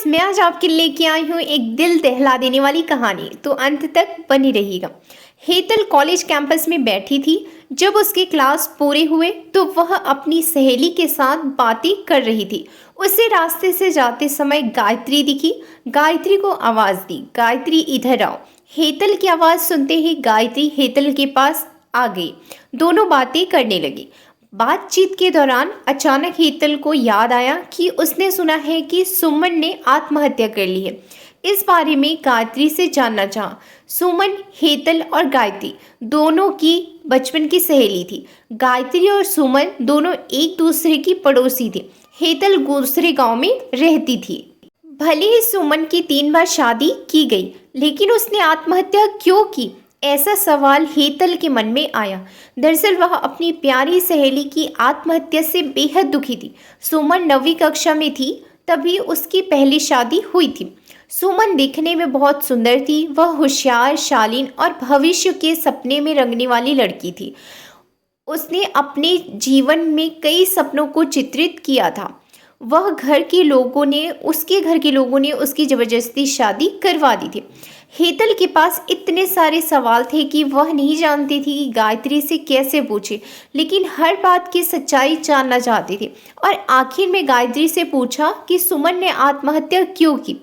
Guys, मैं आज आपके लिए लेके आई हूँ एक दिल दहला देने वाली कहानी, तो अंत तक बनी रहिएगा। हेतल कॉलेज कैंपस में बैठी थी। जब उसके क्लास पूरे हुए तो वह अपनी सहेली के साथ बातें कर रही थी। उसे रास्ते से जाते समय गायत्री दिखी। गायत्री को आवाज़ दी, गायत्री इधर आओ। हेतल की आवाज़ सुनते ही गायत्री हेतल के पास आ गई। दोनों बातें करने लगी। बातचीत के दौरान अचानक हेतल को याद आया कि उसने सुना है कि सुमन ने आत्महत्या कर ली है। इस बारे में गायत्री से जानना चाहा। सुमन, हेतल और गायत्री दोनों की बचपन की सहेली थी। गायत्री और सुमन दोनों एक दूसरे की पड़ोसी थी। हेतल दूसरे गांव में रहती थी। भले ही सुमन की 3 बार शादी की गई, लेकिन उसने आत्महत्या क्यों की, ऐसा सवाल हेतल के मन में आया। दरअसल वह अपनी प्यारी सहेली की आत्महत्या से बेहद दुखी थी। सुमन 9वीं कक्षा में थी, तभी उसकी पहली शादी हुई थी। सुमन दिखने में बहुत सुंदर थी। वह होशियार, शालीन और भविष्य के सपने में रंगने वाली लड़की थी। उसने अपने जीवन में कई सपनों को चित्रित किया था। उसके घर के लोगों ने उसकी ज़बरदस्ती शादी करवा दी थी। हेतल के पास इतने सारे सवाल थे कि वह नहीं जानती थी कि गायत्री से कैसे पूछे, लेकिन हर बात की सच्चाई जानना चाहती थी। और आखिर में गायत्री से पूछा कि सुमन ने आत्महत्या क्यों की।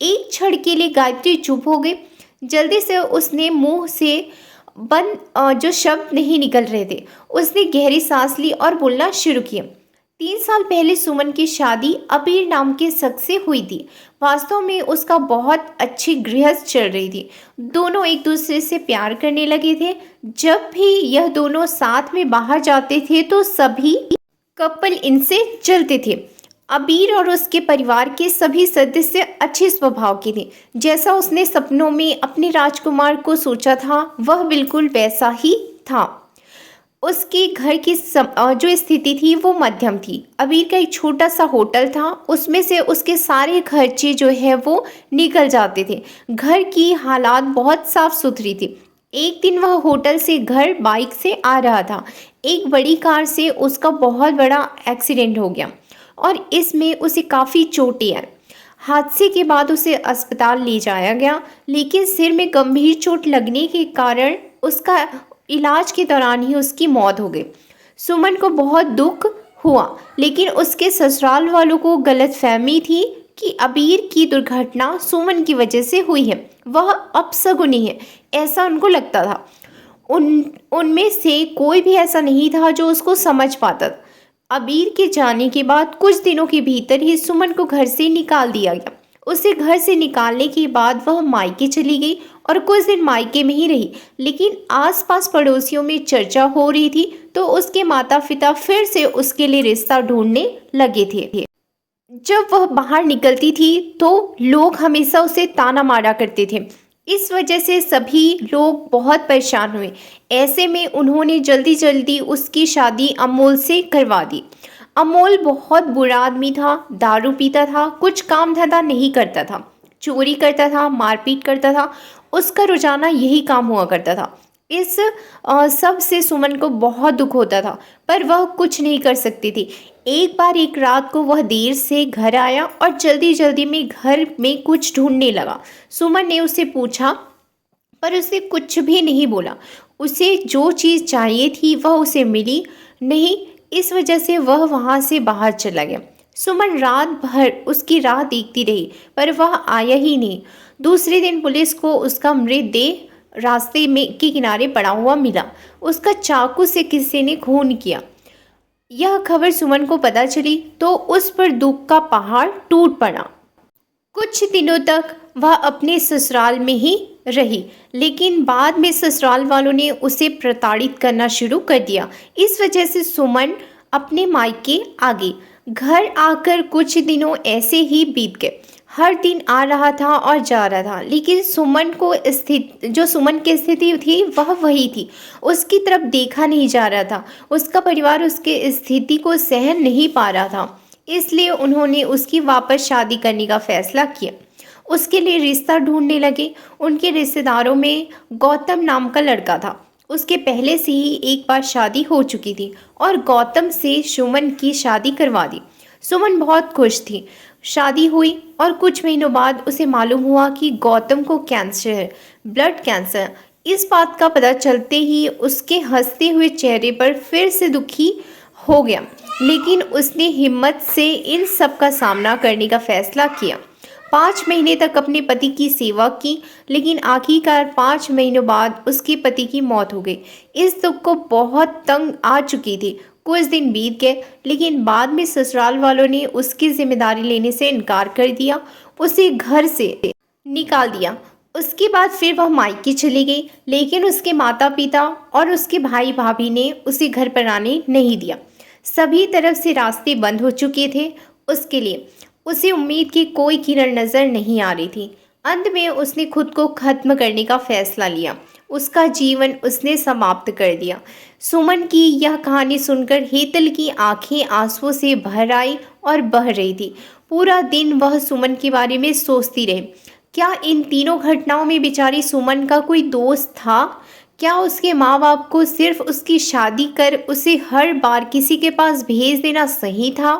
एक क्षण के लिए गायत्री चुप हो गई। जल्दी से उसने मुंह से बंद जो शब्द नहीं निकल रहे थे, उसने गहरी सांस ली और बोलना शुरू किया। 3 साल पहले सुमन की शादी अबीर नाम के शख्स से हुई थी। वास्तव में उसका बहुत अच्छी गृहस्थ चल रही थी। दोनों एक दूसरे से प्यार करने लगे थे। जब भी यह दोनों साथ में बाहर जाते थे तो सभी कपल इनसे चलते थे। अबीर और उसके परिवार के सभी सदस्य अच्छे स्वभाव के थे। जैसा उसने सपनों में अपने राजकुमार को सोचा था, वह बिल्कुल वैसा ही था। उसके घर की जो स्थिति थी वो मध्यम थी। अबीर का एक छोटा सा होटल था, उसमें से उसके सारे खर्चे जो है वो निकल जाते थे। घर की हालात बहुत साफ सुथरी थी। एक दिन वह होटल से घर बाइक से आ रहा था। एक बड़ी कार से उसका बहुत बड़ा एक्सीडेंट हो गया और इसमें उसे काफ़ी चोटें आई। हादसे के बाद उसे अस्पताल ले जाया गया, लेकिन सिर में गंभीर चोट लगने के कारण उसका इलाज के दौरान ही उसकी मौत हो गई। सुमन को बहुत दुख हुआ, लेकिन उसके ससुराल वालों को गलतफहमी थी कि अबीर की दुर्घटना सुमन की वजह से हुई है। वह अपशगुनी है, ऐसा उनको लगता था। उनमें से कोई भी ऐसा नहीं था जो उसको समझ पाता। अबीर के जाने के बाद कुछ दिनों के भीतर ही सुमन को घर से निकाल दिया गया। उसे घर से निकालने के बाद वह मायके चली गई और कुछ दिन मायके में ही रही, लेकिन आसपास पड़ोसियों में चर्चा हो रही थी तो उसके माता पिता फिर से उसके लिए रिश्ता ढूंढने लगे थे। जब वह बाहर निकलती थी तो लोग हमेशा उसे ताना मारा करते थे। इस वजह से सभी लोग बहुत परेशान हुए। ऐसे में उन्होंने जल्दी जल्दी उसकी शादी अमोल से करवा दी। अमोल बहुत बुरा आदमी था, दारू पीता था, कुछ काम धंधा नहीं करता था, चोरी करता था, मारपीट करता था। उसका रोजाना यही काम हुआ करता था। इस सब से सुमन को बहुत दुख होता था, पर वह कुछ नहीं कर सकती थी। एक रात को वह देर से घर आया और जल्दी जल्दी में घर में कुछ ढूंढने लगा। सुमन ने उसे पूछा, पर उसे कुछ भी नहीं बोला। उसे जो चीज़ चाहिए थी वह उसे मिली नहीं, इस वजह से वह वहाँ से बाहर चला गया। सुमन रात भर उसकी राह देखती रही, पर वह आया ही नहीं। दूसरे दिन पुलिस को उसका मृतदेह रास्ते में के किनारे पड़ा हुआ मिला। उसका चाकू से किसी ने खून किया। यह खबर सुमन को पता चली तो उस पर दुख का पहाड़ टूट पड़ा। कुछ दिनों तक वह अपने ससुराल में ही रही, लेकिन बाद में ससुराल वालों ने उसे प्रताड़ित करना शुरू कर दिया। इस वजह से सुमन अपने मायके आ गई। घर आकर कुछ दिनों ऐसे ही बीत गए। हर दिन आ रहा था और जा रहा था, लेकिन सुमन की स्थिति थी वह वही थी। उसकी तरफ देखा नहीं जा रहा था। उसका परिवार उसके स्थिति को सहन नहीं पा रहा था, इसलिए उन्होंने उसकी वापस शादी करने का फैसला किया। उसके लिए रिश्ता ढूंढने लगे। उनके रिश्तेदारों में गौतम नाम का लड़का था। उसके पहले से ही एक बार शादी हो चुकी थी और गौतम से सुमन की शादी करवा दी। सुमन बहुत खुश थी। शादी हुई और कुछ महीनों बाद उसे मालूम हुआ कि गौतम को कैंसर है, ब्लड कैंसर। इस बात का पता चलते ही उसके हंसते हुए चेहरे पर फिर से दुखी हो गया, लेकिन उसने हिम्मत से इन सब का सामना करने का फैसला किया। 5 महीने तक अपने पति की सेवा की, लेकिन आखिरकार 5 महीनों बाद उसके पति की मौत हो गई। इस दुख को बहुत तंग आ चुकी थी। कुछ दिन बीत गए, लेकिन बाद में ससुराल वालों ने उसकी जिम्मेदारी लेने से इनकार कर दिया, उसे घर से निकाल दिया। उसके बाद फिर वह मायके चली गई, लेकिन उसके माता पिता और उसके भाई भाभी ने उसे घर पर आने नहीं दिया। सभी तरफ से रास्ते बंद हो चुके थे उसके लिए। उसे उम्मीद की कोई किरण नजर नहीं आ रही थी। अंत में उसने खुद को खत्म करने का फैसला लिया। उसका जीवन उसने समाप्त कर दिया। सुमन की यह कहानी सुनकर हेतल की आंखें आंसुओं से भर आई और बह रही थी। पूरा दिन वह सुमन के बारे में सोचती रही। क्या इन तीनों घटनाओं में बेचारी सुमन का कोई दोस्त था? क्या उसके माँ बाप को सिर्फ उसकी शादी कर उसे हर बार किसी के पास भेज देना सही था?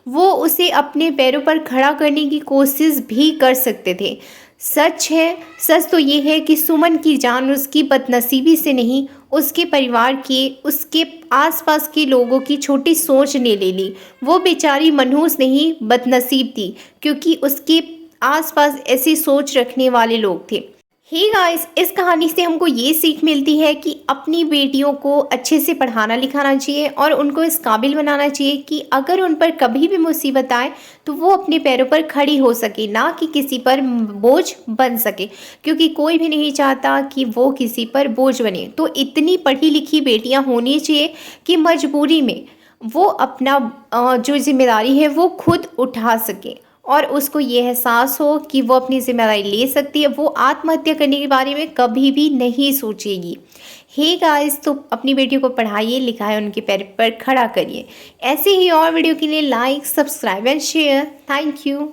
वो उसे अपने पैरों पर खड़ा करने की कोशिश भी कर सकते थे। सच तो ये है कि सुमन की जान उसकी बदनसीबी से नहीं, उसके परिवार के, उसके आसपास के लोगों की छोटी सोच ने ले ली। वो बेचारी मनहूस नहीं, बदनसीब थी, क्योंकि उसके आसपास ऐसी सोच रखने वाले लोग थे। हे गाइस, इस कहानी से हमको ये सीख मिलती है कि अपनी बेटियों को अच्छे से पढ़ाना लिखाना चाहिए और उनको इस काबिल बनाना चाहिए कि अगर उन पर कभी भी मुसीबत आए तो वो अपने पैरों पर खड़ी हो सके, ना कि किसी पर बोझ बन सके, क्योंकि कोई भी नहीं चाहता कि वो किसी पर बोझ बने। तो इतनी पढ़ी लिखी बेटियां होनी चाहिए कि मजबूरी में वो अपना जो जिम्मेदारी है वो खुद उठा सके और उसको ये एहसास हो कि वो अपनी जिम्मेदारी ले सकती है। वो आत्महत्या करने के बारे में कभी भी नहीं सोचेगी। हे गाइस, तो अपनी बेटियों को पढ़ाइए लिखाइए, उनके पैर पर खड़ा करिए। ऐसे ही और वीडियो के लिए like, subscribe and share. Thank you.